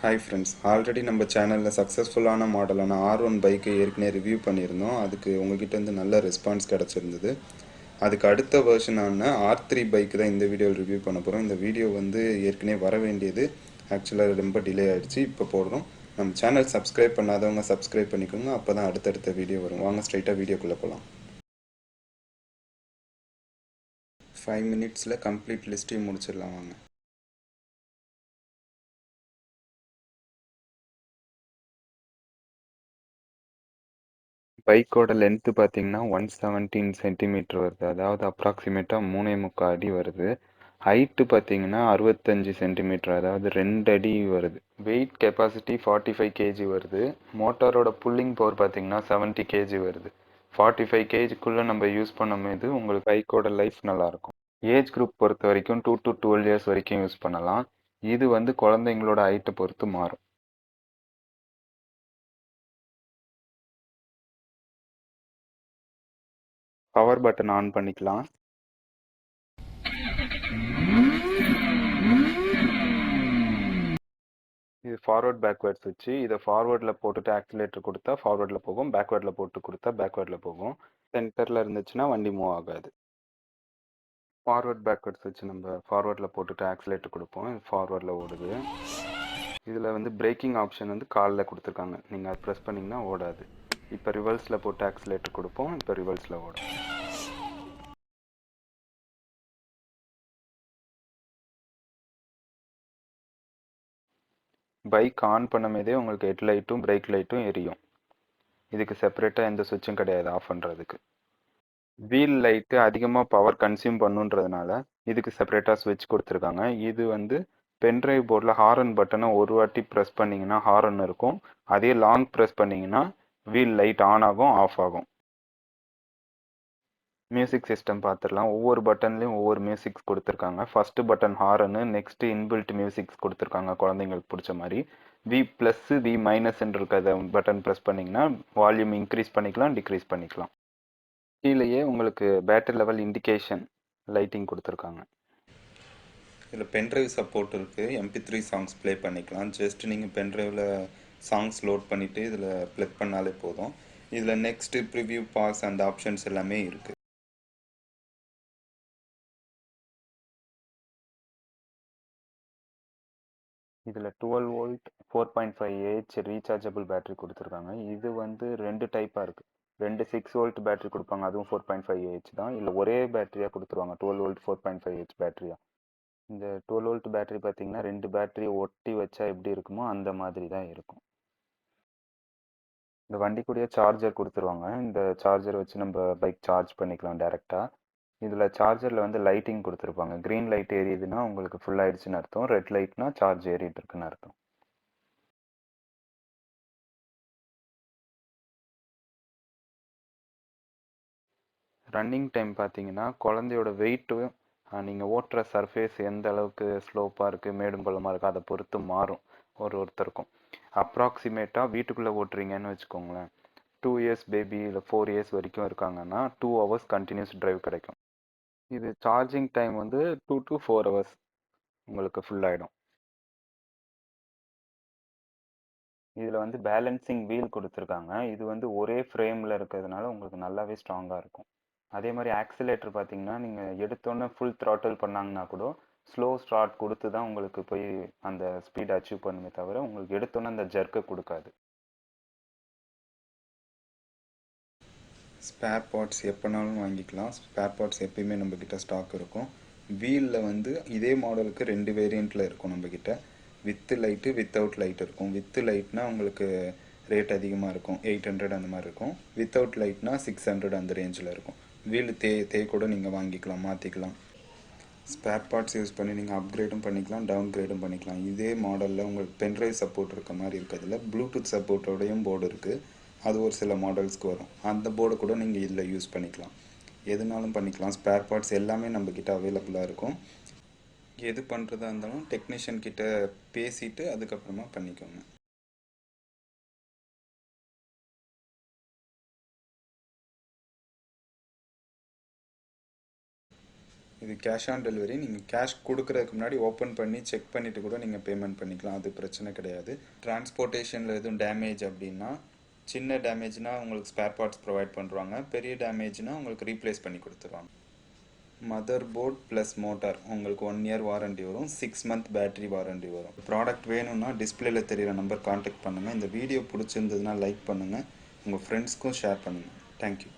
Hi friends, already நம்ம சேனலில் சக்ஸஸ்ஃபுல்லான மாடலான R1 பைக்கை ஏற்கனவே ரிவ்யூ பண்ணியிருந்தோம். அதுக்கு உங்ககிட்டேருந்து நல்ல ரெஸ்பான்ஸ் கிடச்சிருந்தது. அதுக்கு அடுத்த வெர்ஷனான R3 பைக்கு தான் இந்த வீடியோவில் ரிவ்யூ பண்ண போகிறோம். இந்த வீடியோ வந்து ஏற்கனவே வர வேண்டியது, ஆக்சுவலாக ரொம்ப டிலே ஆகிடுச்சு. இப்போ போடுறோம். நம்ம சேனல் சப்ஸ்கிரைப் பண்ணாதவங்க சப்ஸ்கிரைப் பண்ணிக்கோங்க. அப்போ தான் அடுத்தடுத்த வீடியோ வரும். வாங்க ஸ்ட்ரைட்டாக வீடியோக்குள்ளே போகலாம். 5 மினிட்ஸில் கம்ப்ளீட் லிஸ்ட்டையும் முடிச்சிடலாம் வாங்க. பைக்கோட லென்த்து பார்த்தீங்கன்னா 117 சென்டிமீட்டர் வருது, அதாவது அப்ராக்சிமேட்டாக 3.75 அடி வருது. ஹைட்டு பார்த்தீங்கன்னா 65 சென்டிமீட்டர், அதாவது 2 அடி வருது. வெயிட் கெப்பாசிட்டி 45 கேஜி வருது. மோட்டாரோட புல்லிங் பவர் பார்த்தீங்கன்னா 70 கேஜி வருது. 45 கேஜிக்குள்ளே நம்ம யூஸ் பண்ணும்போது உங்களுக்கு பைக்கோட லைஃப் நல்லாயிருக்கும். ஏஜ் குரூப் பொறுத்த வரைக்கும் 2 to 12 இயர்ஸ் வரைக்கும் யூஸ் பண்ணலாம். இது வந்து குழந்தைங்களோட ஹைட்டை பொறுத்து மாறும். பவர் பட்டன் ஆன் பண்ணிக்கலாம். இது ஃபார்வர்ட் பேக்வேர்ட் சுவிட்ச். இதை ஃபார்வர்டில் போட்டுட்டு ஆக்சிலேட்டர் கொடுத்தா ஃபார்வர்டில் போகும், பேக்வேர்டில் போட்டு கொடுத்தா பேக்வேர்டில் போகும். சென்டரில் இருந்துச்சுன்னா வண்டி மூவ் ஆகாது. ஃபார்வர்ட் பேக்வேர்ட் சுவிட்ச் நம்ம ஃபார்வர்டில் போட்டுட்டு ஆக்சிலேட்டர் கொடுப்போம், இது ஃபார்வர்டில் ஓடுது. இதில் வந்து பிரேக்கிங் ஆப்ஷன் வந்து காலில் கொடுத்துருக்காங்க, நீங்கள் அதை ப்ரெஸ் பண்ணிங்கன்னா ஓடாது. இப்போ ரிவர்ஸில் போட்டு ஆக்சிலேட்டர் கொடுப்போம், இப்போ ரிவர்ஸில் ஓடும். பைக் ஆன் பண்ணும்போதே உங்களுக்கு ஹெட் லைட்டும் பிரேக் லைட்டும் எரியும். இதுக்கு செப்பரேட்டாக எந்த சுவிட்சும் கிடையாது ஆஃப் பண்ணுறதுக்கு. வீல் லைட்டு அதிகமாக பவர் கன்சியூம் பண்ணுன்றதுனால இதுக்கு செப்பரேட்டாக ஸ்விட்ச் கொடுத்துருக்காங்க. இது வந்து பென்ட்ரைவ் போர்டில் ஹாரன் பட்டனை ஒரு வாட்டி ப்ரெஸ் பண்ணிங்கன்னா ஹாரன் இருக்கும். அதே லாங் ப்ரெஸ் பண்ணிங்கன்னா வீல் லைட் ஆன் ஆகும், ஆஃப் ஆகும். மியூசிக் சிஸ்டம் பார்த்துடலாம். ஒவ்வொரு பட்டன்லையும் ஒவ்வொரு மியூசிக்ஸ் கொடுத்துருக்காங்க. First button horn, next inbuilt musics கொடுத்துருக்காங்க குழந்தைங்களுக்கு பிடிச்ச மாதிரி. வி ப்ளஸ் வி மைனஸ்ன்னு இருக்கிறத பட்டன் ப்ரெஸ் பண்ணிங்கன்னா வால்யூம் இன்க்ரீஸ் பண்ணிக்கலாம், டிக்ரீஸ் பண்ணிக்கலாம். கீழேயே உங்களுக்கு பேட்டரி லெவல் இண்டிகேஷன் லைட்டிங் கொடுத்துருக்காங்க. இதில் பென்ட்ரைவ் சப்போர்ட் இருக்குது. MP3 சாங்ஸ் ப்ளே பண்ணிக்கலாம். ஜஸ்ட் நீங்கள் பென்ட்ரைவில் சாங்ஸ் லோட் பண்ணிவிட்டு இதில் ப்ளக் பண்ணாலே போதும். இதில் நெக்ஸ்ட்டு ப்ரிவ்யூ பாஸ் அந்த ஆப்ஷன்ஸ் எல்லாமே இருக்குது. இதில் 12 வோல்ட் 4.5 ரீசார்ஜபிள் பேட்டரி கொடுத்துருக்காங்க. இது வந்து ரெண்டு டைப்பாக இருக்குது. ரெண்டு 6 வோல்ட் பேட்டரி கொடுப்பாங்க, அதுவும் 4.5 தான். இல்லை ஒரே பேட்டரியாக கொடுத்துருவாங்க, 12 வோல்ட் 4.5 பேட்டரியாக. இந்த 12 வோல்ட் பேட்டரி பார்த்தீங்கன்னா ரெண்டு பேட்டரியை ஒட்டி வச்சா எப்படி இருக்குமோ அந்த மாதிரி தான் இருக்கும். இந்த வண்டிக்குடைய சார்ஜர் கொடுத்துருவாங்க. இந்த சார்ஜர் வச்சு நம்ம பைக் சார்ஜ் பண்ணிக்கலாம் டேரெக்டாக. இதில் சார்ஜரில் வந்து லைட்டிங் கொடுத்துருப்பாங்க. க்ரீன் லைட் எரியுதுன்னா உங்களுக்கு ஃபுல் ஆயிடுச்சுன்னு அர்த்தம், ரெட் லைட்னா சார்ஜ் ஏறிட்டு இருக்குன்னு அர்த்தம். ரன்னிங் டைம் பார்த்தீங்கன்னா குழந்தையோட வெயிட்டு, நீங்கள் ஓட்டுற சர்ஃபேஸ் எந்த அளவுக்கு ஸ்லோப்பாக இருக்குது, மேடும் பள்ளமாக இருக்குது, அதை பொறுத்து மாறும் ஒருத்தருக்கும். அப்ராக்சிமேட்டாக வீட்டுக்குள்ளே ஓட்டுறீங்கன்னு வச்சுக்கோங்களேன், 2 இயர்ஸ் பேபி இல்லை 4 இயர்ஸ் வரைக்கும் இருக்காங்கன்னா 2 ஹவர்ஸ் கண்டினியூஸ் டிரைவ் கிடைக்கும். இது சார்ஜிங் டைம் வந்து 2 to 4 ஹவர்ஸ் உங்களுக்கு ஃபுல் ஆகிடும். இதில் வந்து பேலன்சிங் வீல் கொடுத்துருக்காங்க. இது வந்து ஒரே ஃப்ரேமில் இருக்கிறதுனால உங்களுக்கு நல்லாவே ஸ்ட்ராங்காக இருக்கும். அதே மாதிரி ஆக்சிலேட்டர் பார்த்தீங்கன்னா நீங்கள் எடுத்தோன்னே ஃபுல் த்ராட்டில் பண்ணாங்கன்னா கூட ஸ்லோ ஸ்டார்ட் கொடுத்து தான் உங்களுக்கு போய் அந்த ஸ்பீட் அச்சீவ் பண்ணுமே தவிர உங்களுக்கு எடுத்தோன்னே அந்த ஜர்க்கை கொடுக்காது. ஸ்பேர் பார்ட்ஸ் எப்போனாலும் வாங்கிக்கலாம். ஸ்பேர் பார்ட்ஸ் எப்பயுமே நம்மக்கிட்ட ஸ்டாக் இருக்கும். வீலில் வந்து இதே மாடலுக்கு ரெண்டு வேரியண்ட்டில் இருக்கும் நம்மக்கிட்ட. வித்து லைட்டு வித்தவுட் லைட் இருக்கும். வித்து லைட்னா உங்களுக்கு ரேட் அதிகமாக இருக்கும், 800 அந்த மாதிரி இருக்கும். வித்தவுட் லைட்னா 600 அந்த ரேஞ்சில் இருக்கும். வீல் தே கூட நீங்கள் வாங்கிக்கலாம், மாற்றிக்கலாம். ஸ்பேர் பார்ட்ஸ் யூஸ் பண்ணி நீங்கள் அப்கிரேடும் பண்ணிக்கலாம், டவுன் கிரேடும் பண்ணிக்கலாம். இதே மாடலில் உங்களுக்கு பென்ட்ரைவ் சப்போர்ட் இருக்க மாதிரி இருக்கிறதுல ப்ளூடூத் சப்போர்ட்டோடையும் போர்டு இருக்குது. அது ஒரு சில மாடல்ஸ்க்கு வரும். அந்த போர்டு கூட நீங்கள் இதில் யூஸ் பண்ணிக்கலாம், எதுனாலும் பண்ணிக்கலாம். ஸ்பேர் பார்ட்ஸ் எல்லாமே நம்மக்கிட்ட அவைலபிளாக இருக்கும். எது பண்ணுறதா இருந்தாலும் டெக்னீஷியன் கிட்ட பேசிட்டு அதுக்கப்புறமா பண்ணிக்கோங்க. இது கேஷ் ஆன் டெலிவரி. நீங்கள் கேஷ் கொடுக்குறதுக்கு முன்னாடி ஓப்பன் பண்ணி செக் பண்ணிவிட்டு கூட நீங்கள் பேமெண்ட் பண்ணிக்கலாம், அது பிரச்சனை கிடையாது. டிரான்ஸ்போர்ட்டேஷனில் எதுவும் டேமேஜ் அப்படின்னா, சின்ன டேமேஜ்னால் உங்களுக்கு ஸ்பேர் பார்ட்ஸ் ப்ரொவைட் பண்ணுறாங்க, பெரிய டேமேஜ்னால் உங்களுக்கு ரீப்ளேஸ் பண்ணி கொடுத்துருவாங்க. மதர் போர்ட் ப்ளஸ் மோட்டார் உங்களுக்கு 1 இயர் வாரண்டி வரும், 6 மந்த் பேட்டரி வாரண்டி வரும். ப்ராடக்ட் வேணும்னா டிஸ்பிளேல தெரிகிற நம்பர் காண்டாக்ட் பண்ணுங்கள். இந்த வீடியோ பிடிச்சிருந்ததுன்னா லைக் பண்ணுங்கள், உங்கள் ஃப்ரெண்ட்ஸ்க்கும் ஷேர் பண்ணுங்கள். தேங்க்யூ.